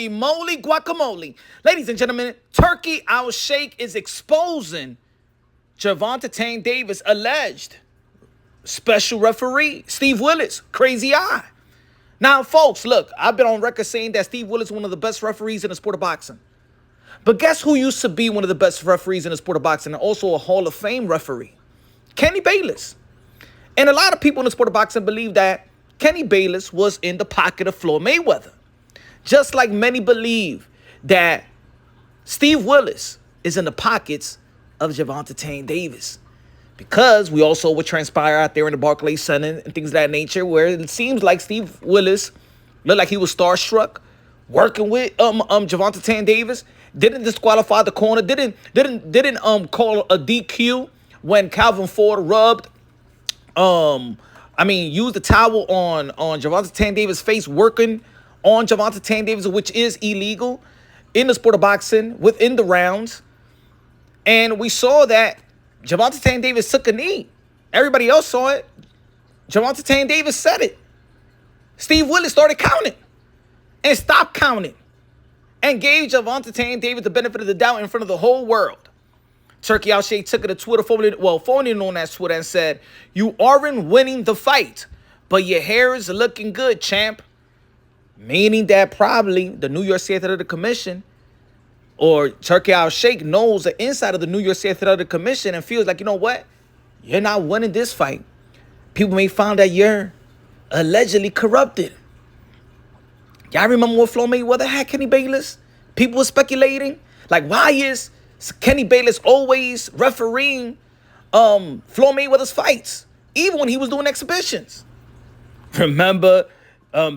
Holy moly guacamole. Ladies and gentlemen, Turki Alalshikh is exposing Gervonta Tank Davis alleged special referee, Steve Willis, crazy eye. Now, folks, look, I've been on record saying that Steve Willis is one of the best referees in the sport of boxing. But guess who used to be one of the best referees in the sport of boxing and also a Hall of Fame referee? Kenny Bayless. And a lot of people in the sport of boxing believe that Kenny Bayless was in the pocket of Floyd Mayweather. Just like many believe that Steve Willis is in the pockets of Gervonta Tank Davis. Because we also would transpire out there in the Barclays Center and things of that nature, where it seems like Steve Willis looked like he was starstruck working with Gervonta Tank Davis. Didn't disqualify the corner. Didn't call a DQ when Calvin Ford used the towel on Gervonta Tank Davis' face, working on Gervonta Tank Davis, which is illegal in the sport of boxing within the rounds. And we saw that Gervonta Tank Davis took a knee. Everybody else saw it. Gervonta Tank Davis said it. Steve Willis started counting and stopped counting and gave Gervonta Tank Davis the benefit of the doubt in front of the whole world. Turki Alalshikh took it to Twitter, formerly known as Twitter, and said, "You aren't winning the fight, but your hair is looking good, champ." Meaning that probably the New York State Athletic Commission or Turki Alalshikh knows the inside of the New York State Athletic Commission and feels like, you know what? You're not winning this fight. People may find that you're allegedly corrupted. Y'all remember what Floyd Mayweather had Kenny Bayless? People were speculating. Like, why is Kenny Bayless always refereeing Floyd Mayweather's fights, even when he was doing exhibitions? Remember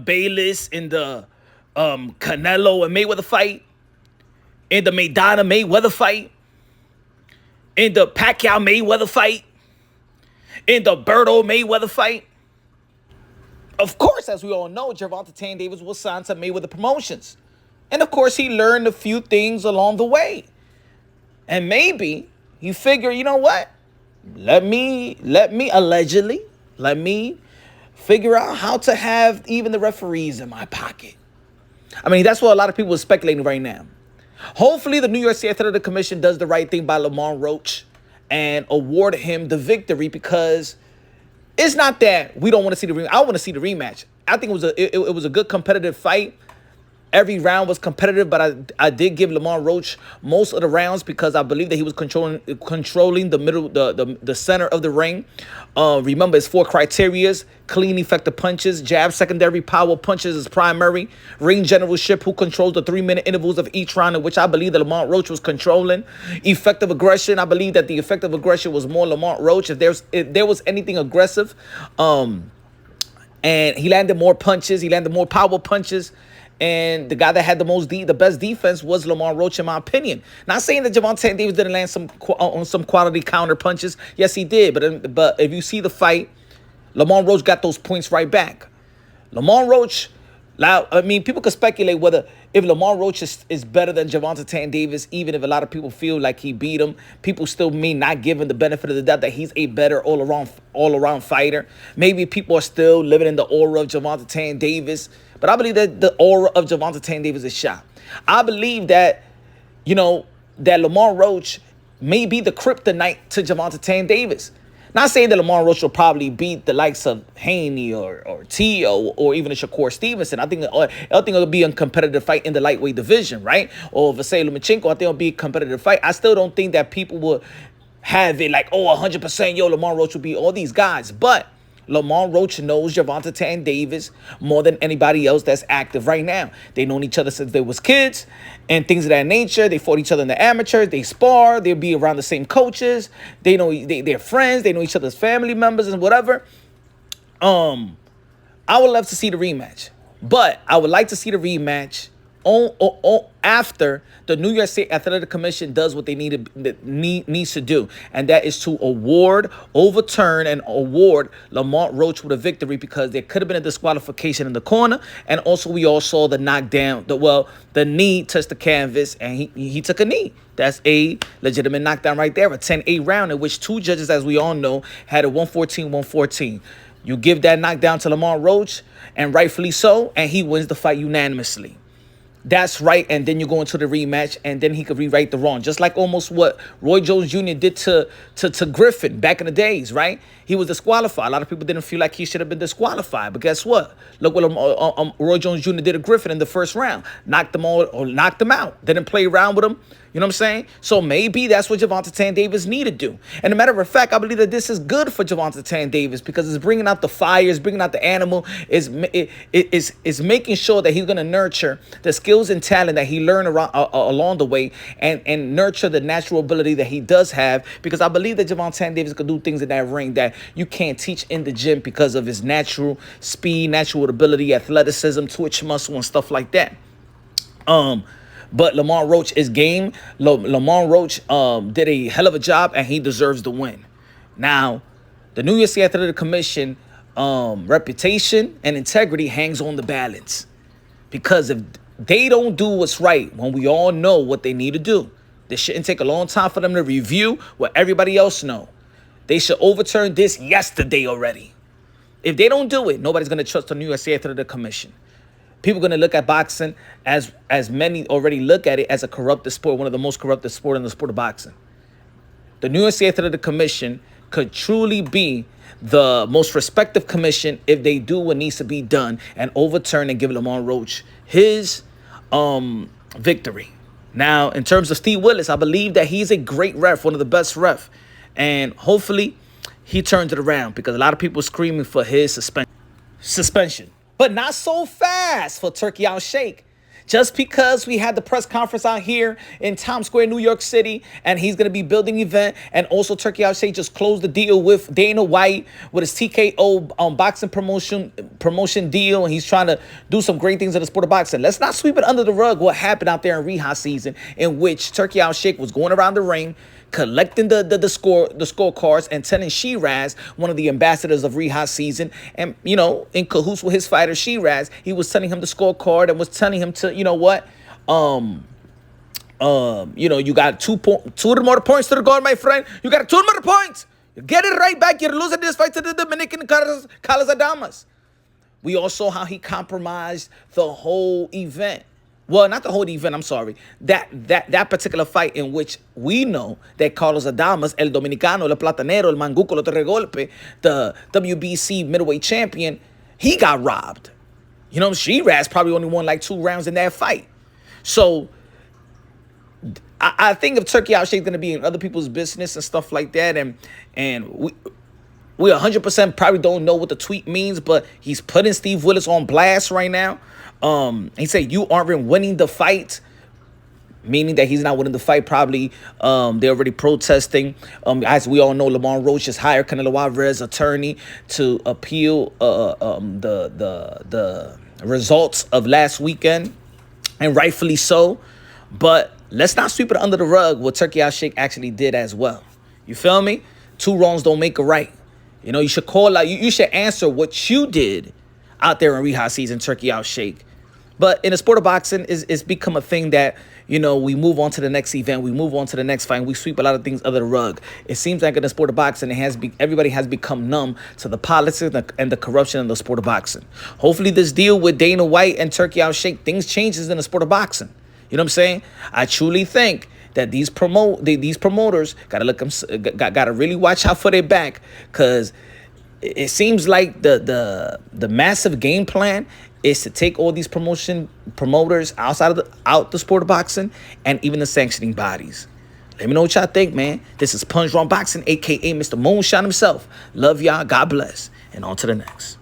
Bayless in the Canelo and Mayweather fight, in the Maidana Mayweather fight, in the Pacquiao Mayweather fight, in the Berto Mayweather fight. Of course, as we all know, Gervonta Tank Davis was signed to Mayweather Promotions. And of course, he learned a few things along the way. And maybe he figured, you know what? Let me figure out how to have even the referees in my pocket. I mean, that's what a lot of people are speculating right now. Hopefully, the New York State Athletic Commission does the right thing by Lamont Roach and award him the victory, because it's not that we don't want to see the rematch. I want to see the rematch. I think it was a good competitive fight. Every round was competitive, but I did give Lamont Roach most of the rounds because I believe that he was controlling the middle, the center of the ring. Remember, it's 4 criterias: clean, effective punches, jab, secondary, power punches is primary, ring generalship, who controls the 3-minute intervals of each round, in which I believe that Lamont Roach was controlling. Effective aggression, I believe that the effective aggression was more Lamont Roach. If there was anything aggressive, and he landed more punches, he landed more power punches. And the guy that had the best defense was Lamont Roach, in my opinion. Not saying that Gervonta Tank Davis didn't land some quality counter punches. Yes, he did. But if you see the fight, Lamont Roach got those points right back. Lamont Roach, I mean, people could speculate whether if Lamont Roach is better than Gervonta Tank Davis, even if a lot of people feel like he beat him. People still may not give him the benefit of the doubt that he's a better all-around fighter. Maybe people are still living in the aura of Gervonta Tank Davis. But I believe that the aura of Gervonta Tank Davis is shot. I believe that, that Lamont Roach may be the kryptonite to Gervonta Tank Davis. Not saying that Lamont Roach will probably beat the likes of Haney or Tio or even a Shakur Stevenson. I think it'll be a competitive fight in the lightweight division, right? Or Vasily Lomachenko, I think it'll be a competitive fight. I still don't think that people will have it like, 100%, Lamont Roach will beat all these guys. But Lamont Roach knows Gervonta Tank Davis more than anybody else that's active right now. They've known each other since they was kids and things of that nature. They fought each other in the amateurs. They spar. They'll be around the same coaches. They know they're friends. They know each other's family members and whatever. I would love to see the rematch, but I would like to see the rematch after the New York State Athletic Commission does what they needs to do, and that is to overturn and award Lamont Roach with a victory, because there could have been a disqualification in the corner, and also we all saw the knockdown. The knee touched the canvas, and he took a knee. That's a legitimate knockdown right there, a 10-8 round in which 2 judges, as we all know, had a 114-114. You give that knockdown to Lamont Roach, and rightfully so, and he wins the fight unanimously. that's right, and then you go into the rematch, and then he could rewrite the wrong, just like almost what Roy Jones Jr. did to Griffin back in the days, right? He was disqualified. A lot of people didn't feel like he should have been disqualified, but guess what? Look what Roy Jones Jr. did to Griffin in the first round, knocked him out, didn't play around with him. You know what I'm saying? So maybe that's what Gervonta Tan Davis need to do. And a matter of fact, I believe that this is good for Gervonta Tan Davis because it's bringing out the fire, it's bringing out the animal, it's making sure that he's going to nurture the skills and talent that he learned along the way and nurture the natural ability that he does have, because I believe that Gervonta Tan Davis could do things in that ring that you can't teach in the gym because of his natural speed, natural ability, athleticism, twitch muscle, and stuff like that. But Lamont Roach is game. Lamont Roach did a hell of a job, and he deserves the win. Now, the New York City Athletic Commission reputation and integrity hangs on the balance. Because if they don't do what's right when we all know what they need to do, this shouldn't take a long time for them to review what everybody else know. They should overturn this yesterday already. If they don't do it, nobody's going to trust the New York City Athletic Commission. People are going to look at boxing as many already look at it as a corrupted sport, one of the most corrupted sport in the sport of boxing. The New York City Athletic Commission could truly be the most respected commission if they do what needs to be done and overturn and give Lamont Roach his victory. Now, in terms of Steve Willis, I believe that he's a great ref, one of the best ref. And hopefully he turns it around because a lot of people are screaming for his suspension. But not so fast for Turki Alalshikh. Just because we had the press conference out here in Times Square, New York City, and he's going to be building an event, and also Turki Alalshikh just closed the deal with Dana White with his TKO boxing promotion deal, and he's trying to do some great things in the sport of boxing. Let's not sweep it under the rug what happened out there in Rehab season, in which Turki Alalshikh was going around the ring, collecting the scorecards and telling Shiraz, one of the ambassadors of Rehab season, and, you know, in cahoots with his fighter Shiraz, he was telling him the scorecard and was telling him to, you know what, you know, you got two more points to the guard, my friend. You got 2 more points. You get it right back. You're losing this fight to the Dominican Carlos Adames. We all saw how he compromised the whole event. Well, not the whole event, I'm sorry. That particular fight in which we know that Carlos Adames, El Dominicano, El Platanero, El Manguco, El Torregolpe, the WBC middleweight champion, he got robbed. You know, Shiraz probably only won like 2 rounds in that fight. So I think if Turki Alalshikh is going to be in other people's business and stuff like that, and we 100% probably don't know what the tweet means, but he's putting Steve Willis on blast right now. He said, you aren't winning the fight, meaning that he's not winning the fight. Probably they're already protesting. As we all know, Lamont Roach has hired Canelo Alvarez's attorney to appeal the results of last weekend, and rightfully so. But let's not sweep it under the rug what Turki Alalshikh actually did as well. You feel me? 2 wrongs don't make a right. You know, you should call out, you should answer what you did out there in Rehab season, Turki Alalshikh. But in the sport of boxing, it's become a thing that, you know, we move on to the next event, we move on to the next fight, and we sweep a lot of things under the rug. It seems like in the sport of boxing, everybody has become numb to the politics and the corruption in the sport of boxing. Hopefully this deal with Dana White and Turki Alalshikh, things changes in the sport of boxing. You know what I'm saying? I truly think that these promoters gotta really watch out for their back, because it seems like the massive game plan is to take all these promoters out the sport of boxing and even the sanctioning bodies. Let me know what y'all think, man. This is Punch Drunk Boxing, a.k.a. Mr. Moonshine himself. Love y'all. God bless. And on to the next.